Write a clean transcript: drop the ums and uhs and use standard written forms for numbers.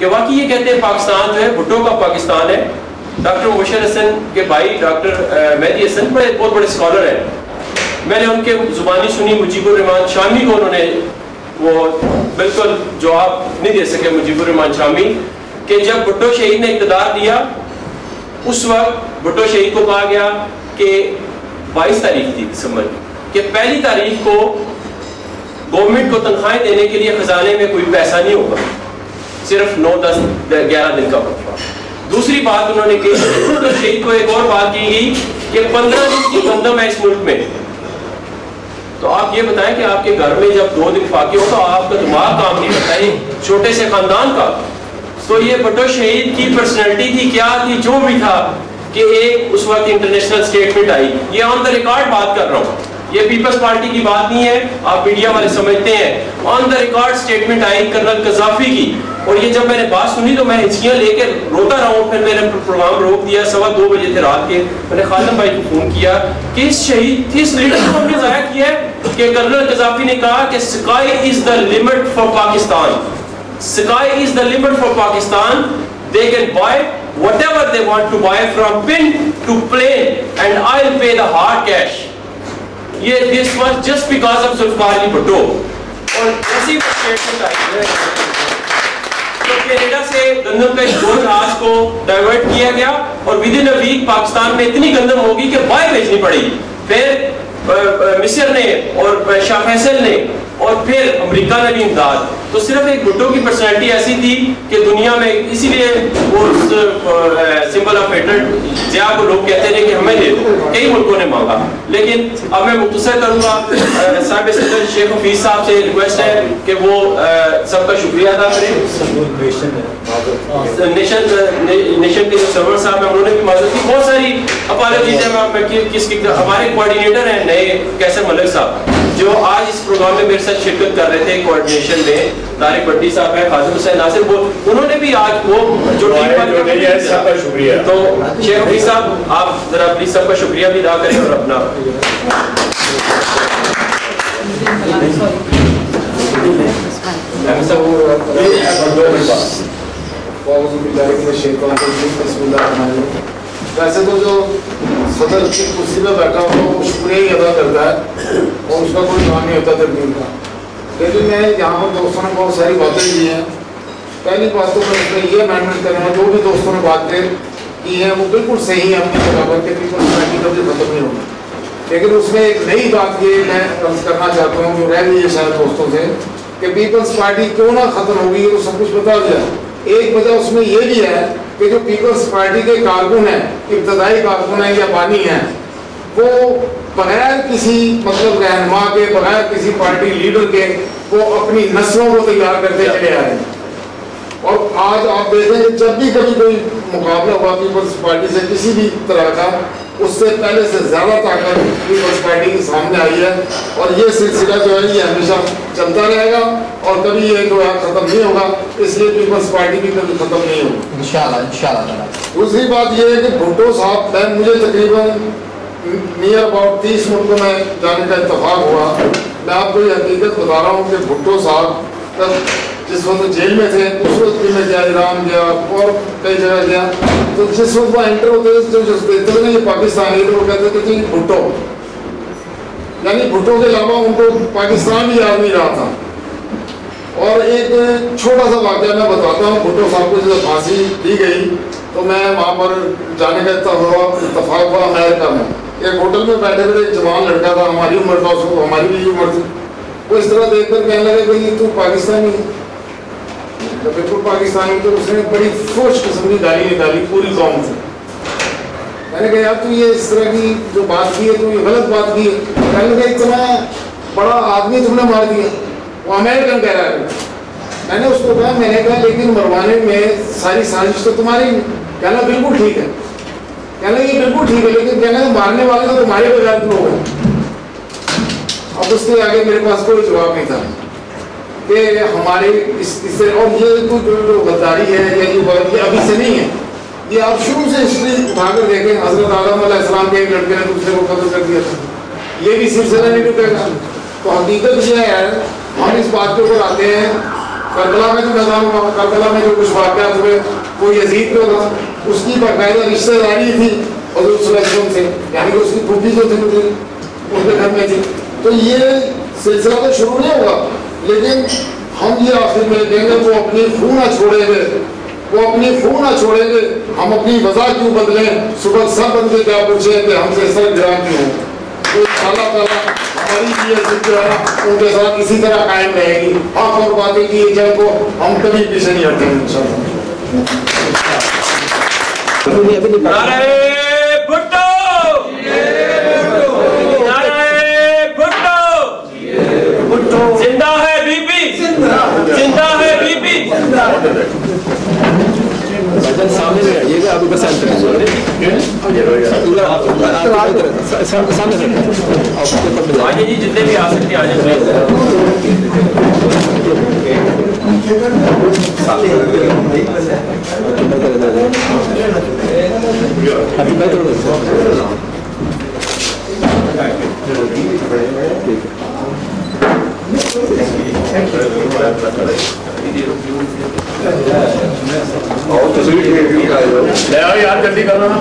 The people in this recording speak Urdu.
کہ واقعی یہ کہتے ہیں پاکستان جو ہے بھٹو کا پاکستان ہے. ڈاکٹر مبشر حسن کے بھائی ڈاکٹر مہدی حسن بہت بڑے اسکالر ہیں. میں نے ان کے زبانی سنی, مجیب الرحمان شامی کو انہوں نے وہ بالکل جواب نہیں دے سکے مجیب الرحمان شامی, کہ جب بھٹو شہید نے اقتدار دیا اس وقت بھٹو شہید کو کہا گیا کہ 22 تاریخ تھی دسمبر کہ پہلی تاریخ کو گورنمنٹ کو تنخواہیں دینے کے لیے خزانے میں کوئی پیسہ نہیں ہوگا, صرف 9, 10, 11 دن کا وقفہ. دوسری بات انہوں نے کہی بھٹو شہید کو ایک اور بات کی گئی کہ 15 دن کی گندم ہے اس ملک میں. تو آپ یہ بتائیں کہ آپ کے گھر میں جب 2 دن فاقے ہو تو آپ کا دماغ کام نہیں کرتا ہے چھوٹے سے خاندان کا. تو یہ بھٹو شہید کی پرسنالٹی تھی, کیا تھی, جو بھی تھا, کہ ایک اس وقت انٹرنیشنل سٹیٹمنٹ آئی. یہ آن دا ریکارڈ بات کر رہا ہوں, یہ پیپلز پارٹی کی بات نہیں ہے, آپ میڈیا والے سمجھتے ہیں. آن دا ریکارڈ سٹیٹمنٹ آئی کرنل قذافی کی, اور یہ جب میں نے بات سنی تو میں ہچکیاں لے کے روتا رہا ہوں. پھر میں نے پروگرام روک دیا, 2:15 بجے تھے رات کے. میں نے خادم بھائی کو فون کیا کہ اس شہید اس لیڈر کو ہم نے ضائع کیا ہے, کہ کرنل قذافی نے کہا کہ sky is the limit for Pakistan. Sky is the limit for Pakistan. They can buy whatever they want to buy from pin to plane and I'll pay the hard cash. یہ this was just because of Zulfiqar Ali Bhutto. اور ایسی اسٹیٹمنٹ آئی ہے تو کینیڈا سے گندم کا ایک جہاز کو ڈائیورٹ کیا گیا اور with in a week Pakistan میں اتنی گندم ہوگی کہ باہر بھیجنی پڑے گی. پھر مصر نے اور شاہ فیصل نے اور پھر امریکہ نے بھی امداد. تو صرف ایک بھٹو کی پرسنالٹی ایسی تھی کہ دنیا میں, اسی لیے وہ سمبل آف ہیٹرڈ ضیاء کو لوگ کہتے ہیں کہ ہمیں دے دو, کئی ملکوں نے مانگا. لیکن اب میں مختصر کروں گا. صاحب صدر شیخ حفیظ صاحب سے ریکویسٹ ہے کہ وہ سب کا شکریہ ادا کریں. نیشن کے جو سرور صاحب ہیں انہوں نے بھی معذرت کی. بہت ساری اپالوجیز ہیں. میں کس کی ہمارے کوآرڈینیٹر ہیں نئے کیسر ملک صاحب, جو آج اس پروگرام میں میرے ساتھ شرکت کر رہے تھے کوآرڈینیشن میں. طارق بٹی صاحب ہیں, قاسم حسین ناصر, انہوں نے بھی آج وہ جو ٹیم ہے سب کا شکریہ. تو شیخ حفیظ صاحب آپ ذرا پلیز سب کا شکریہ بھی ادا کریں اور اپنا ویسے تو جو صدر کی کرسی میں بیٹھا ہو وہ شکریہ ہی ادا کرتا ہے اور اس کا کوئی کام نہیں ہوتا ترمیم کا. لیکن میں یہاں پر دوستوں نے بہت ساری باتیں کی ہیں. پہلی بات تو میں اس میں یہ امینڈمنٹ کروں گا, جو بھی دوستوں نے باتیں کی ہیں وہ بالکل صحیح ہے اپنی جگہ پر کہ پیپلز پارٹی کبھی ختم نہیں ہوگی. لیکن اس میں ایک نئی بات یہ میں عرض کرنا چاہتا ہوں جو رہ گئی ہے شاید دوستوں سے, کہ پیپلز پارٹی کیوں نہ ختم ہوگی تو سب کچھ بتا دیا. ایک وجہ اس میں یہ بھی ہے کہ جو پیپلز پارٹی کے کارکن ہیں, ابتدائی کارکن ہیں یا بانی ہیں, وہ بغیر کسی مطلب رہنما کے, بغیر کسی پارٹی لیڈر کے وہ اپنی نسلوں کو تیار کرتے چلے آئے ہیں. اور آج آپ دیکھیں کہ جب بھی کبھی کوئی مقابلہ ہوا پیپلز پارٹی سے کسی بھی طرح کا, اس سے پہلے سے زیادہ طاقت پیپلز پارٹی کے سامنے آئی ہے. اور یہ سلسلہ جو ہے یہ ہمیشہ چلتا رہے گا اور کبھی یہ جو ہے ختم نہیں ہوگا. اس لیے پیپلز پارٹی بھی کبھی ختم نہیں ہوگی انشاءاللہ. دوسری بات یہ ہے کہ بھٹو صاحب, مجھے تقریباً نیئر اباؤٹ 30 ملکوں میں جانے کا اتفاق ہوا. میں آپ کو یہ حقیقت بتا رہا ہوں کہ بھٹو صاحب جس وقت جیل میں تھے اس وقت بھی میں گیا, ایران گیا اور کئی جگہ گیا. تو جس وقت وہ انٹر ہوتے تھے جو دیکھتے تھے یہ پاکستانی تو وہ کہتے تھے کہ بھٹو, یعنی بھٹو کے علاوہ ان کو پاکستان بھی یاد نہیں رہا تھا. اور ایک چھوٹا سا واقعہ میں بتاتا ہوں. بھٹو صاحب کو جب پھانسی دی گئی تو میں وہاں پر جانے کا اتفاق ہوا امریکہ میں. ایک ہوٹل میں بیٹھے ہوئے ایک جوان لڑکا تھا, ہماری عمر تھا, اس کو ہماری بھی عمر تھی. وہ اس طرح دیکھ کر کہنے لگے کہ تو پاکستانی ہے. بالکل پاکستانی. تو اس نے بڑی فوش قسم کی گالی نکالی پوری قوم سے. میں نے کہا یار تو یہ اس طرح کی جو بات کی ہے تو یہ غلط بات کی ہے. کہنے لگا اتنا بڑا آدمی تم نے مار دیا. وہ امریکن کہہ رہا ہے. میں نے اس کو کہا, میں نے کہا لیکن مروانے میں ساری سازش تو تمہاری. کہنا بالکل ٹھیک ہے. کہنا یہ بالکل ٹھیک ہے لیکن کہنا مارنے والے تو تمہارے بغیر لوگ ہیں. اب اس کے آگے میرے پاس کوئی جواب نہیں تھا کہ ہمارے اس سے. اور یہ جو غداری ہے یا یہ ابھی سے نہیں ہے, یہ آپ شروع سے ہسٹری اٹھا کر دیکھیں. حضرت آدم علیہ السلام کے ایک لڑکے نے دوسرے کو قتل کر دیا تھا. یہ بھی سلسلہ نہیں رکے گا. تو حقیقت یہ ہے, ہم اس بات کے اوپر آتے ہیں کربلا میں جو نظام ہوا، کربلا میں جو کچھ واقعات ہوئے وہ یزید پہ تھا، اس کی باقاعدہ رشتہ داری تھی حضور صلی اللہ علیہ وسلم سے، یعنی کہ اس کی پھوپھی جو تھی ان کے گھر میں تھی. تو یہ سلسلہ تو شروع نہیں ہوا، لیکن ہم یہ آخر میں کہیں گے وہ اپنی خون نہ چھوڑیں گے، وہ اپنی خون نہ چھوڑیں گے. ہم اپنی وضع کیوں بدلیں؟ صبح سب بندے کیا پوچھیں کہ ہم سے سر گرام کیوں ہوں. تو اللہ تعالیٰ ہماری یہ عزت جو ہے نا ان کے ساتھ اسی طرح قائم رہے گی. حق اور باتیں کی یہ جنگ کو ہم کبھی پیچھے نہیں ہٹیں گے انشاءاللہ. نعرہ بھٹو، نعرہ بھٹو، زندہ ہے بی پی، زندہ ہے بی پی. سامنے میں یہ آپ کا سامنے جی جتنے بھی آ سکتے ہیں آ جائیں. یار جلدی کرنا نا.